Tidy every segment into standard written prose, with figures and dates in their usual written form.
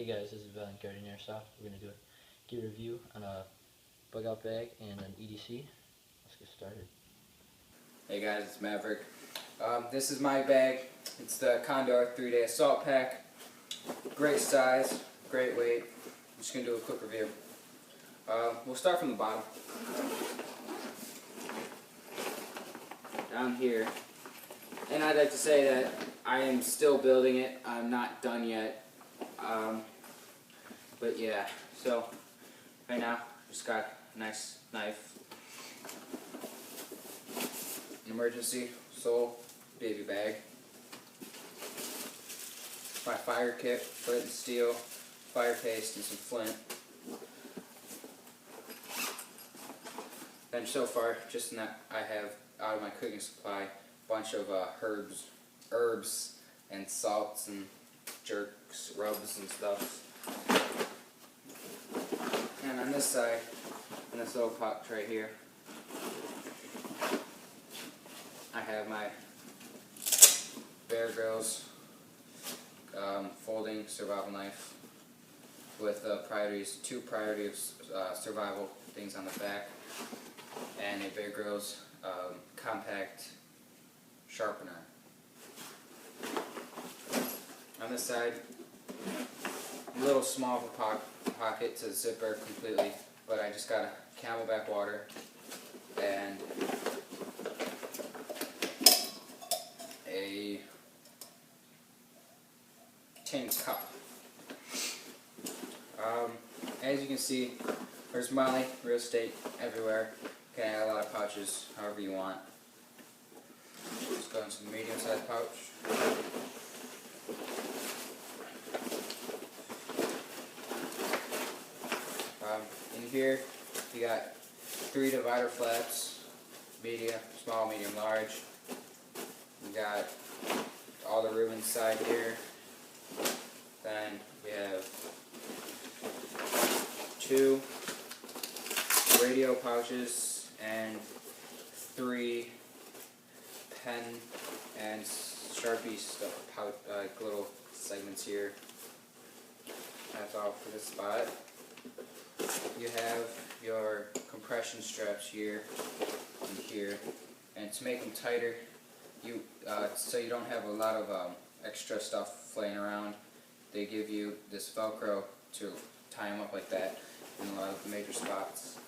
Hey guys, this is Valiant Guardian Airsoft. We're going to do a gear review on a bug out bag and an EDC. Let's get started. Hey guys, it's Maverick. This is my bag. It's the Condor 3-day assault pack. Great size, great weight. I'm just going to do a quick review. We'll start from the bottom. Down here. And I'd like to say that I am still building it. I'm not done yet. But yeah, so right now, just got a nice knife. An emergency sole baby bag. My fire kit, flint and steel, fire paste, and some flint. And so far, just in that, I have out of my cooking supply a bunch of herbs, and salts and jerks, rubs and stuff. And on this side, in this little pouch right here, I have my Bear Grylls folding survival knife with two priority of survival things on the back, and a Bear Grylls compact sharpener. On this side, a little small of a pocket to zipper completely, but I just got a Camelback water and a tin cup. As you can see, there's Molly, real estate everywhere. You can add a lot of pouches, however you want. Let's go into the medium-sized pouch. In here, you got 3 divider flaps, medium, small, medium, large. You got all the room inside here. Then we have 2 radio pouches and 3 pen and Sharpie stuff, little segments here. That's all for this spot. You have your compression straps here and here, and to make them tighter, so you don't have a lot of extra stuff flaying around, they give you this Velcro to tie them up like that in a lot of the major spots.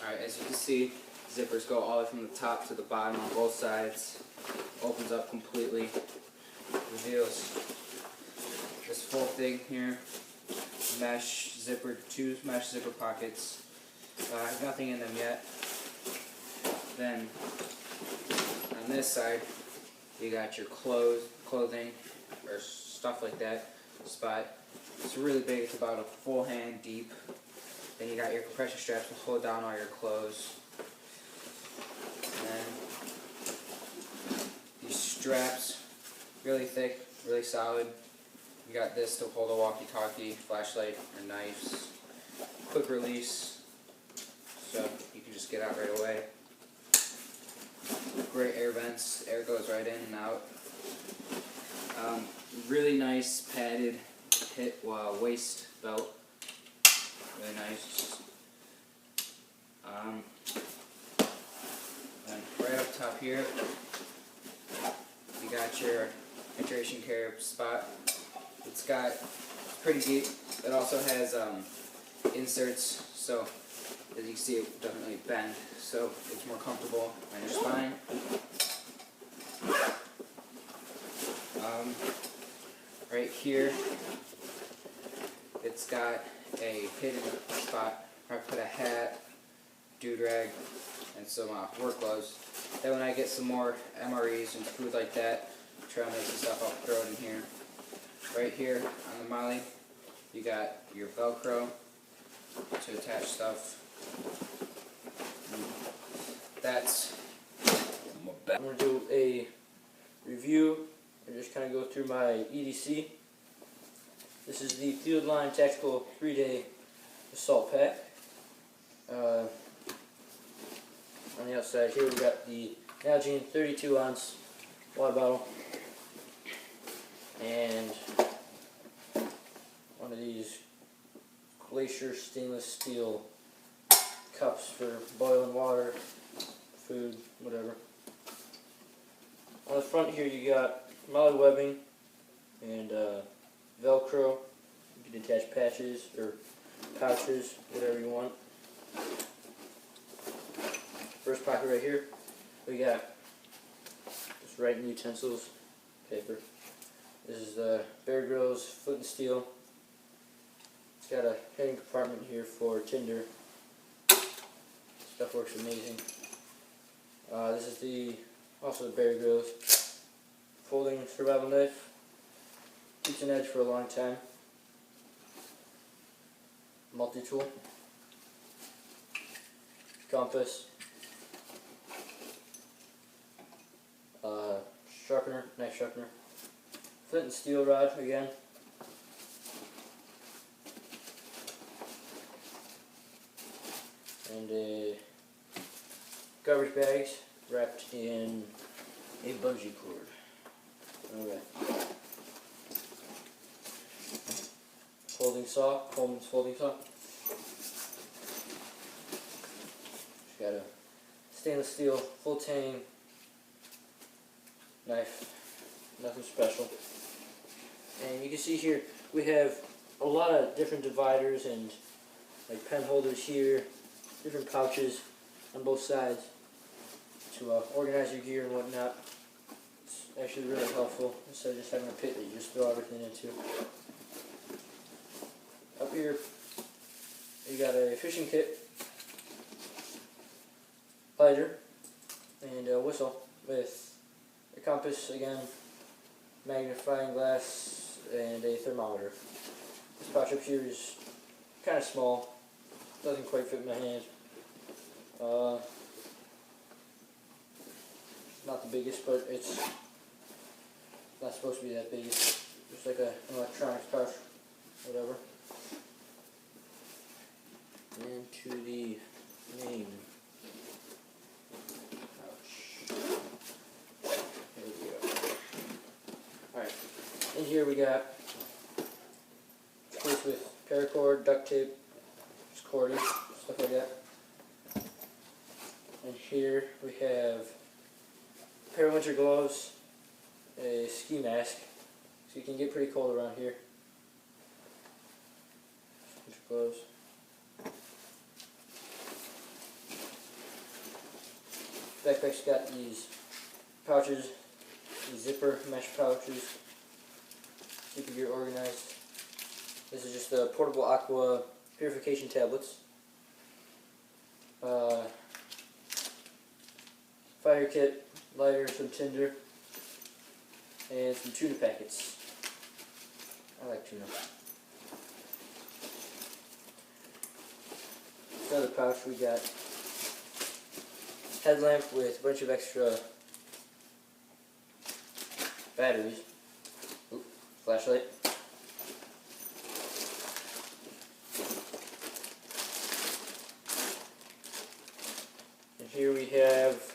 Alright, as you can see, zippers go all the way from the top to the bottom on both sides. Opens up completely, reveals this full thing here, two mesh zipper pockets. Nothing in them yet. Then on this side, you got your clothing or stuff like that spot. It's really big. It's about a full hand deep. Then you got your compression straps to hold down all your clothes. And these straps, really thick, really solid. You got this to hold a walkie-talkie, flashlight, or knives. Quick release, so you can just get out right away. Great air vents, air goes right in and out. Really nice padded waist belt, really nice. And right up top here, you got your hydration care spot. It's pretty deep. It also has inserts, so as you can see, it doesn't really bend, so it's more comfortable on your spine. Right here, it's got a hidden spot where I put a hat, do-rag, and some work gloves. Then when I get some more MREs and food like that, try to make some stuff, I'll throw it in here. Right here on the Molly, you got your Velcro to attach stuff. That's my bag. I'm going to do a review and just kind of go through my EDC. This is the Field Line Tactical 3-day Assault Pack. on the outside. Here we got the Nalgene 32 ounce water bottle and one of these Glacier stainless steel cups for boiling water, food, whatever. On the front here you got molded webbing and Velcro. You can attach patches or pouches, whatever you want. First pocket right here, we got just writing utensils, paper. This is the Bear Grylls Flint and Steel. It's got a hidden compartment here for tinder. Stuff works amazing. This is also the Bear Grylls folding survival knife. Keeps an edge for a long time. Multi-tool. Compass. Sharpener, knife sharpener. Flint and steel rod again. And a garbage bags wrapped in a bungee cord. Alright. Folding saw, Coleman's folding saw. Just got a stainless steel full tang knife, nothing special. And you can see here we have a lot of different dividers and like pen holders here, different pouches on both sides to organize your gear and whatnot. It's actually really helpful instead of just having a pit that you just throw everything into. Up here you got a fishing kit, lighter, and a whistle with a compass again, magnifying glass, and a thermometer. This pouch up here is kind of small, doesn't quite fit in my hand. Not the biggest, but it's not supposed to be that big. It's just like an electronics pouch, whatever. And to the main pouch. There we go. Alright, in here we got case with paracord, duct tape, just cordage, stuff like that. And here we have a pair of winter gloves, a ski mask, so you can get pretty cold around here. Winter gloves. Backpack's got these pouches, these zipper mesh pouches, keep your gear organized. This is just the portable aqua purification tablets. Fire kit, lighter, some tinder, and some tuna packets. I like tuna. Another pouch, we got headlamp with a bunch of extra batteries. Oop, flashlight. And here we have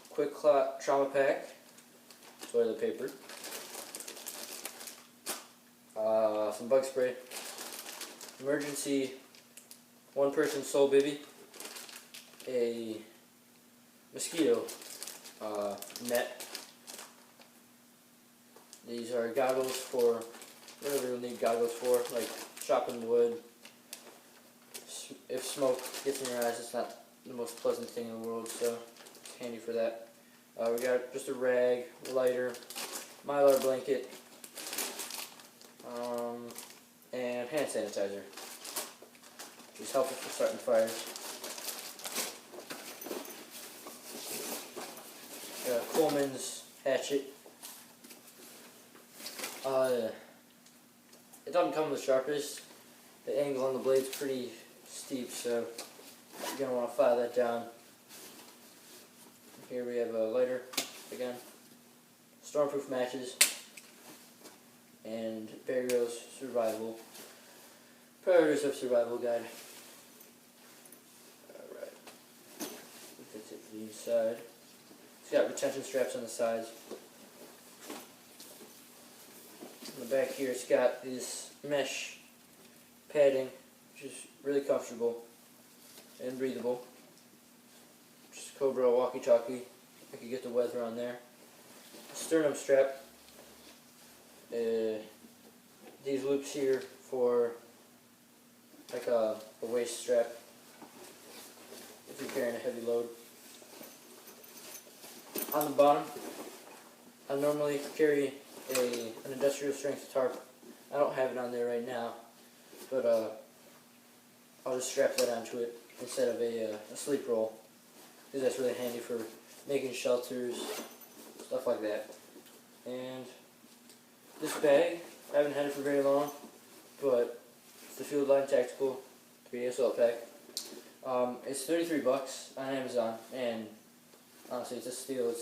Quick Clot trauma pack, toilet paper, some bug spray, emergency one-person soul bivvy, a mosquito net. These are goggles for whatever you'll need goggles for, like chopping wood. If smoke gets in your eyes, it's not the most pleasant thing in the world, so it's handy for that. We got just a rag, lighter, Mylar blanket, and hand sanitizer, which is helpful for starting fires. Coleman's hatchet. It doesn't come the sharpest. The angle on the blade's pretty steep, so you're going to want to file that down. Here we have a lighter, again, stormproof matches, and Bear Grylls Survival, Predators of Survival Guide. Alright. inside. It's got retention straps on the sides. On the back here, it's got this mesh padding, which is really comfortable and breathable. Just Cobra walkie-talkie. I could get the weather on there. A sternum strap. These loops here for like a waist strap if you're carrying a heavy load. On the bottom, I normally carry an industrial strength tarp. I don't have it on there right now, but I'll just strap that onto it instead of a sleep roll, because that's really handy for making shelters, stuff like that. And this bag, I haven't had it for very long, but it's the Field Line Tactical 3 Assault Pack. It's $33 on Amazon, and honestly, it's a steal. It's